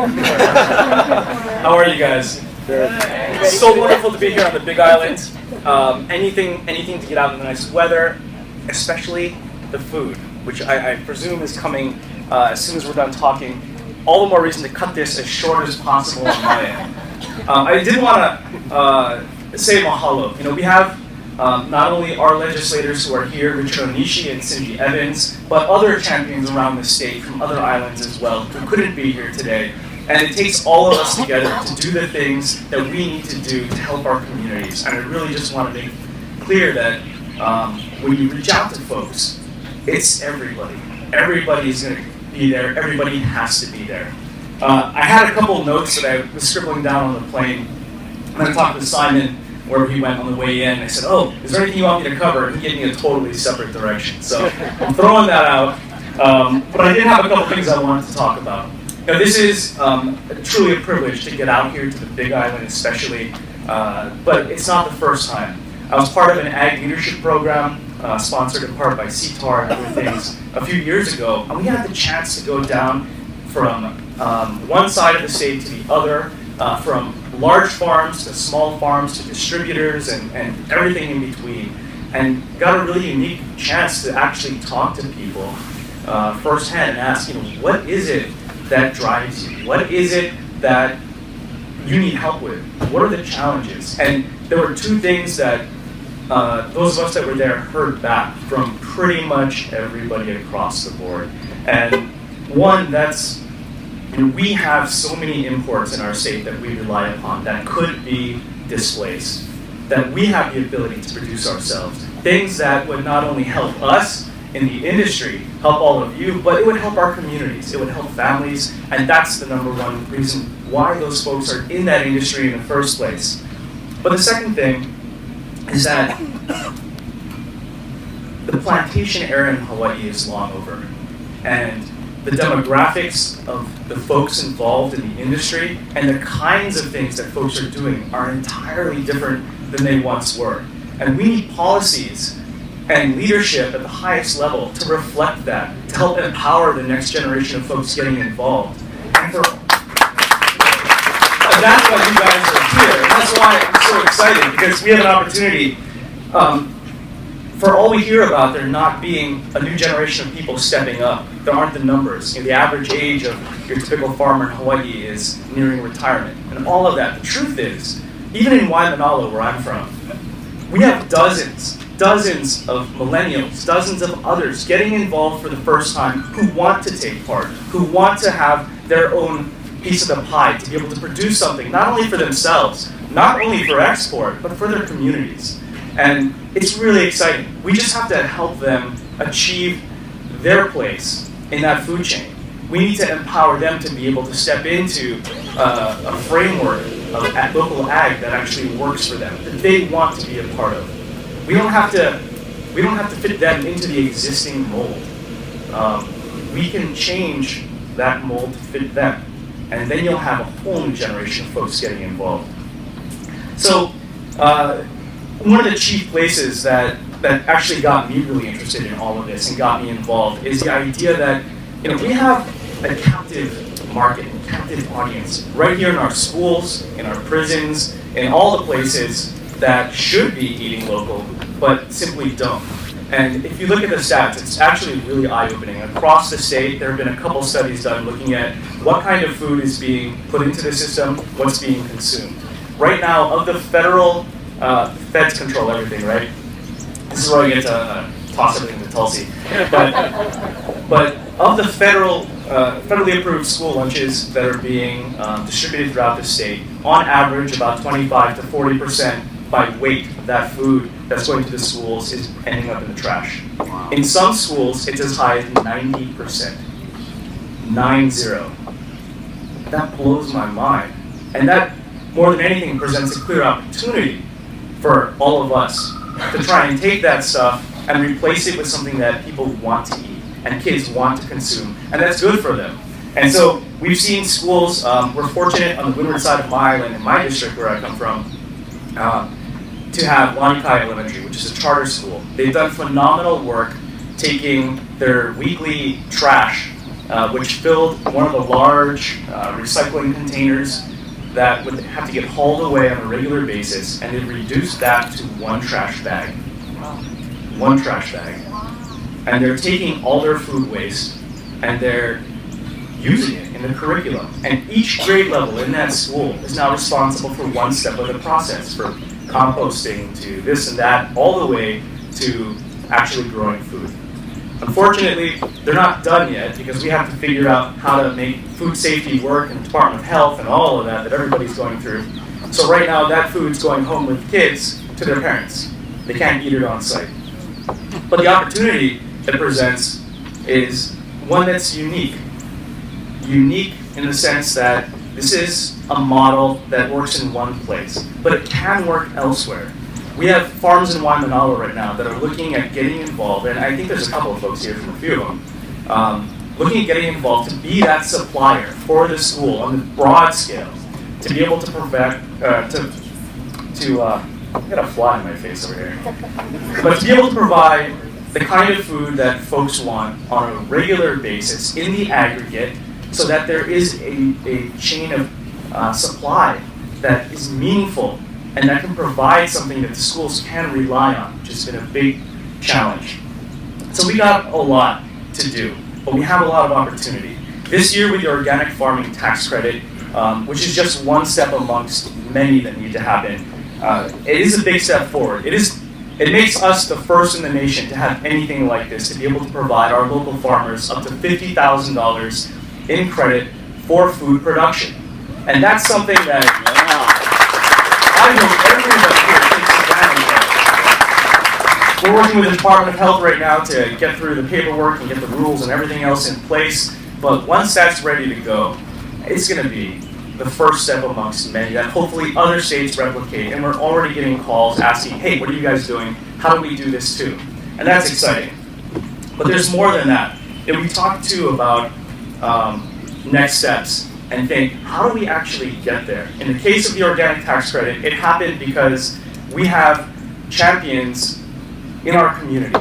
How are you guys? It's so wonderful to be here on the Big Island. Anything to get out in the nice weather, especially the food, which I presume is coming as soon as we're done talking. All the more reason to cut this as short as possible on my end. I did want to say mahalo. We have not only our legislators who are here, Richard Onishi and Cindy Evans, but other champions around the state from other islands as well who couldn't be here today. And it takes all of us together to do the things that we need to do to help our communities. And I really just want to make clear that when you reach out to folks, it's everybody. Everybody's going to be there. Everybody has to be there. I had a couple of notes that I was scribbling down on the plane. And I talked to Simon wherever he went on the way in. I said, "Oh, is there anything you want me to cover?" And he gave me a totally separate direction. So I'm throwing that out. But I did have a couple things I wanted to talk about. This is truly a privilege to get out here to the Big Island especially, but it's not the first time. I was part of an ag leadership program, sponsored in part by CTAR and other things, a few years ago, and we had the chance to go down from one side of the state to the other, from large farms to small farms to distributors and everything in between, and got a really unique chance to actually talk to people firsthand and ask, what is it that drives you? What is it that you need help with? What are the challenges? And there were two things that those of us that were there heard back from pretty much everybody across the board. And one, that's, we have so many imports in our state that we rely upon that could be displaced, that we have the ability to produce ourselves. Things that would not only help us in the industry, help all of you, but it would help our communities, it would help families, and that's the number one reason why those folks are in that industry in the first place. But the second thing is that the plantation era in Hawaii is long over, and the demographics of the folks involved in the industry and the kinds of things that folks are doing are entirely different than they once were. And we need policies and leadership at the highest level to reflect that, to help empower the next generation of folks getting involved. And that's why you guys are here. And that's why I'm so excited, because we have an opportunity. For all we hear about there not being a new generation of people stepping up, there aren't the numbers. The average age of your typical farmer in Hawaii is nearing retirement. And all of that. The truth is, even in Waimanalo, where I'm from, we have dozens of millennials, dozens of others getting involved for the first time who want to take part, who want to have their own piece of the pie, to be able to produce something, not only for themselves, not only for export, but for their communities. And it's really exciting. We just have to help them achieve their place in that food chain. We need to empower them to be able to step into a framework of local ag that actually works for them, that they want to be a part of. We don't have to fit them into the existing mold. We can change that mold to fit them, and then you'll have a whole new generation of folks getting involved. So one of the chief places that actually got me really interested in all of this and got me involved is the idea that we have a captive market, a captive audience right here in our schools, in our prisons, in all the places that should be eating local, but simply don't. And if you look at the stats, it's actually really eye-opening. Across the state, there have been a couple studies done looking at what kind of food is being put into the system, what's being consumed. Right now, of the federal, feds control everything, right? This is where I get to toss everything to Tulsi. But of the federally approved school lunches that are being distributed throughout the state, on average, about 25 to 40% by weight of that food that's going to the schools is ending up in the trash. Wow. In some schools, it's as high as 90%. 90. That blows my mind. And that, more than anything, presents a clear opportunity for all of us to try and take that stuff and replace it with something that people want to eat and kids want to consume, and that's good for them. And so we've seen schools, we're fortunate on the windward side of my island, in my district where I come from, to have Lanikai Elementary, which is a charter school. They've done phenomenal work taking their weekly trash which filled one of the large recycling containers that would have to get hauled away on a regular basis, and they reduced that to one trash bag. One trash bag. And they're taking all their food waste and they're using it in the curriculum. And each grade level in that school is now responsible for one step of the process, from composting to this and that, all the way to actually growing food. Unfortunately, they're not done yet because we have to figure out how to make food safety work and Department of Health and all of that everybody's going through. So right now, that food's going home with kids to their parents. They can't eat it on site. But the opportunity it presents is one that's unique. Unique in the sense that this is a model that works in one place, but it can work elsewhere. We have farms in Waimanalo right now that are looking at getting involved, and I think there's a couple of folks here from a few of them, looking at getting involved to be that supplier for the school on the broad scale, to be able to provide, I've got a fly in my face over here, but to be able to provide the kind of food that folks want on a regular basis in the aggregate, so that there is a chain of supply that is meaningful and that can provide something that the schools can rely on, which has been a big challenge. So we got a lot to do, but we have a lot of opportunity. This year with the organic farming tax credit, which is just one step amongst many that need to happen, it is a big step forward. It makes us the first in the nation to have anything like this, to be able to provide our local farmers up to $50,000 in credit for food production. And that's something that I hope everyone here takes advantage of. We're working with the Department of Health right now to get through the paperwork and get the rules and everything else in place. But once that's ready to go, it's going to be the first step amongst many that hopefully other states replicate. And we're already getting calls asking, hey, what are you guys doing? How do we do this too? And that's exciting. But there's more than that. If we talk too about next steps and think, how do we actually get there? In the case of the organic tax credit, it happened because we have champions in our community,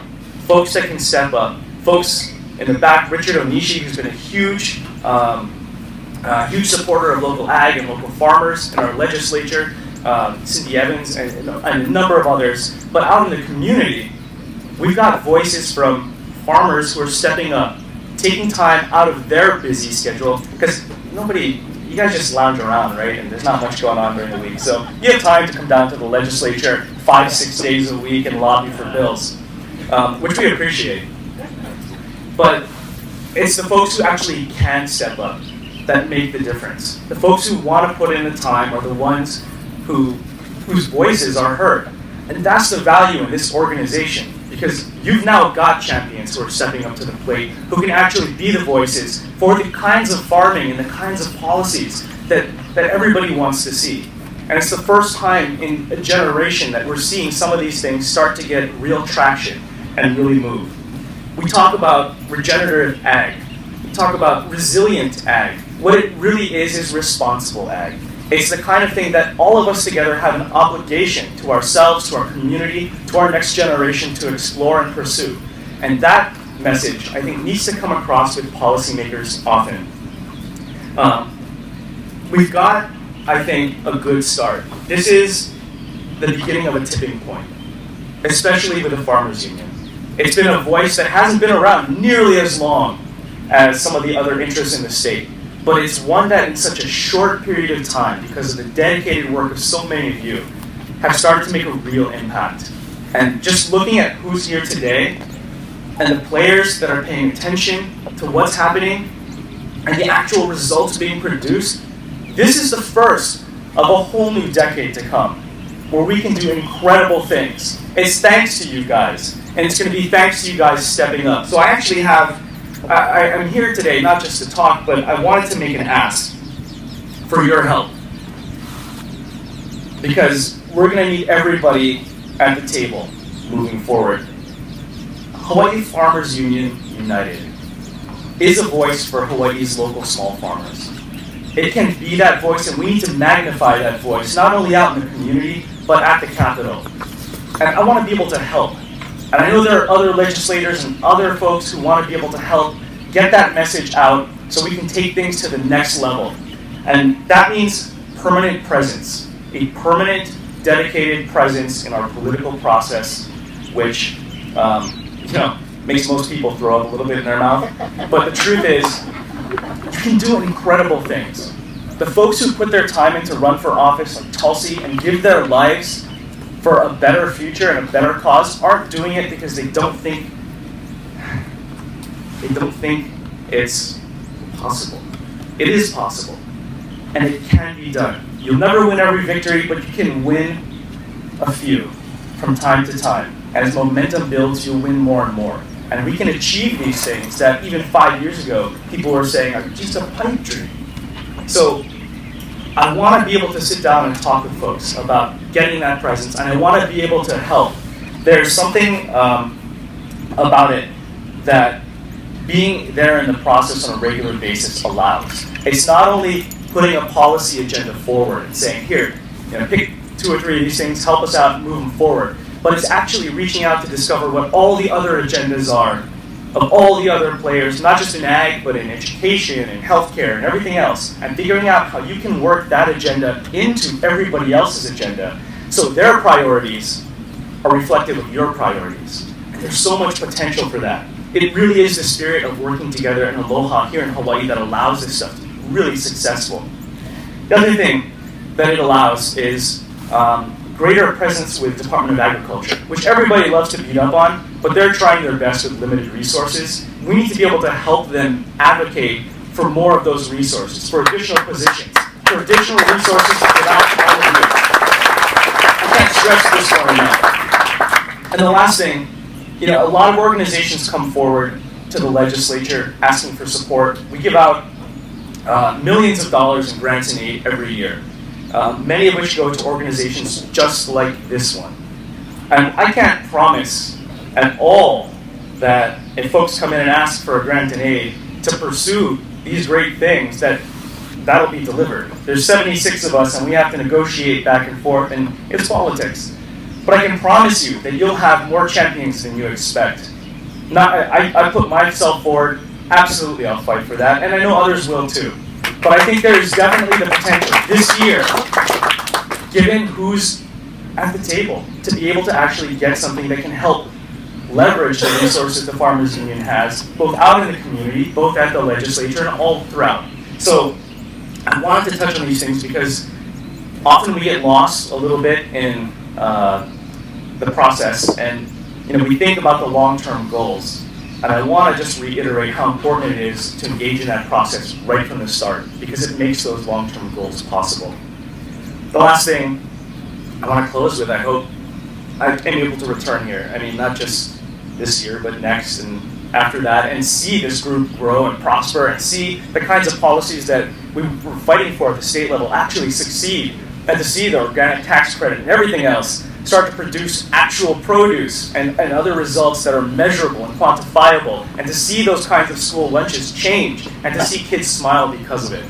folks that can step up, folks in the back, Richard Onishi, who's been a huge supporter of local ag and local farmers in our legislature, Cindy Evans, and a number of others. But out in the community, we've got voices from farmers who are stepping up, taking time out of their busy schedule, because you guys just lounge around, right? And there's not much going on during the week. So you have time to come down to the legislature 5-6 days a week and lobby for bills, which we appreciate. But it's the folks who actually can step up that make the difference. The folks who want to put in the time are the ones whose voices are heard. And that's the value in this organization, because you've now got champions who are stepping up to the plate, who can actually be the voices for the kinds of farming and the kinds of policies that everybody wants to see. And it's the first time in a generation that we're seeing some of these things start to get real traction and really move. We talk about regenerative ag. We talk about resilient ag. What it really is responsible ag. It's the kind of thing that all of us together have an obligation to ourselves, to our community, to our next generation to explore and pursue. And that message, I think, needs to come across with policymakers often. We've got, I think, a good start. This is the beginning of a tipping point, especially with the Farmers Union. It's been a voice that hasn't been around nearly as long as some of the other interests in the state. But it's one that in such a short period of time, because of the dedicated work of so many of you, have started to make a real impact. And just looking at who's here today, and the players that are paying attention to what's happening, and the actual results being produced, this is the first of a whole new decade to come, where we can do incredible things. It's thanks to you guys, and it's going to be thanks to you guys stepping up. So I actually I'm here today not just to talk, but I wanted to make an ask for your help. Because we're going to need everybody at the table moving forward. Hawaii Farmers Union United is a voice for Hawaii's local small farmers. It can be that voice, and we need to magnify that voice, not only out in the community, but at the Capitol. And I want to be able to help. And I know there are other legislators and other folks who want to be able to help get that message out so we can take things to the next level. And that means permanent presence, a permanent, dedicated presence in our political process, which makes most people throw up a little bit in their mouth. But the truth is, you can do incredible things. The folks who put their time in to run for office like Tulsi and give their lives for a better future and a better cause aren't doing it because they don't think it's possible. It is possible. And it can be done. You'll never win every victory, but you can win a few from time to time. As momentum builds, you'll win more and more. And we can achieve these things that even 5 years ago, people were saying are just a pipe dream. So I want to be able to sit down and talk with folks about getting that presence, and I want to be able to help. There's something about it that being there in the process on a regular basis allows. It's not only putting a policy agenda forward and saying, here, pick 2 or 3 of these things, help us out, move them forward. But it's actually reaching out to discover what all the other agendas are of all the other players, not just in ag, but in education and healthcare and everything else, and figuring out how you can work that agenda into everybody else's agenda so their priorities are reflective of your priorities. And there's so much potential for that. It really is the spirit of working together in Aloha here in Hawaii that allows this stuff to be really successful. The other thing that it allows is greater presence with Department of Agriculture, which everybody loves to beat up on, but they're trying their best with limited resources. We need to be able to help them advocate for more of those resources, for additional positions, for additional resources to get out all of you. I can't stress this one enough. And the last thing, a lot of organizations come forward to the legislature asking for support. We give out millions of dollars in grants and aid every year. Many of which go to organizations just like this one. And I can't promise at all that if folks come in and ask for a grant and aid to pursue these great things, that'll be delivered. There's 76 of us and we have to negotiate back and forth, and it's politics. But I can promise you that you'll have more champions than you expect. I put myself forward, absolutely I'll fight for that, and I know others will too. But I think there's definitely the potential this year, given who's at the table, to be able to actually get something that can help leverage the resources the Farmers Union has, both out in the community, both at the legislature, and all throughout. So I wanted to touch on these things because often we get lost a little bit in the process, and we think about the long-term goals. And I want to just reiterate how important it is to engage in that process right from the start, because it makes those long-term goals possible. The last thing I want to close with, I hope I'm able to return here. I mean, not just this year, but next and after that, and see this group grow and prosper, and see the kinds of policies that we were fighting for at the state level actually succeed, and to see the organic tax credit and everything else start to produce actual produce and other results that are measurable and quantifiable, and to see those kinds of school lunches change, and to see kids smile because of it.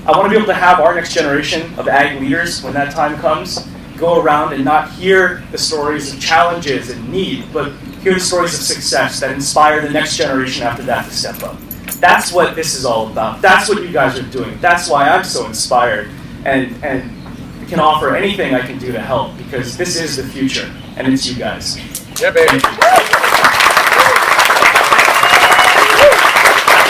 I want to be able to have our next generation of ag leaders, when that time comes, go around and not hear the stories of challenges and need, but hear the stories of success that inspire the next generation after that to step up. That's what this is all about. That's what you guys are doing. That's why I'm so inspired and can offer anything I can do to help, because this is the future, and it's you guys. Yeah, baby.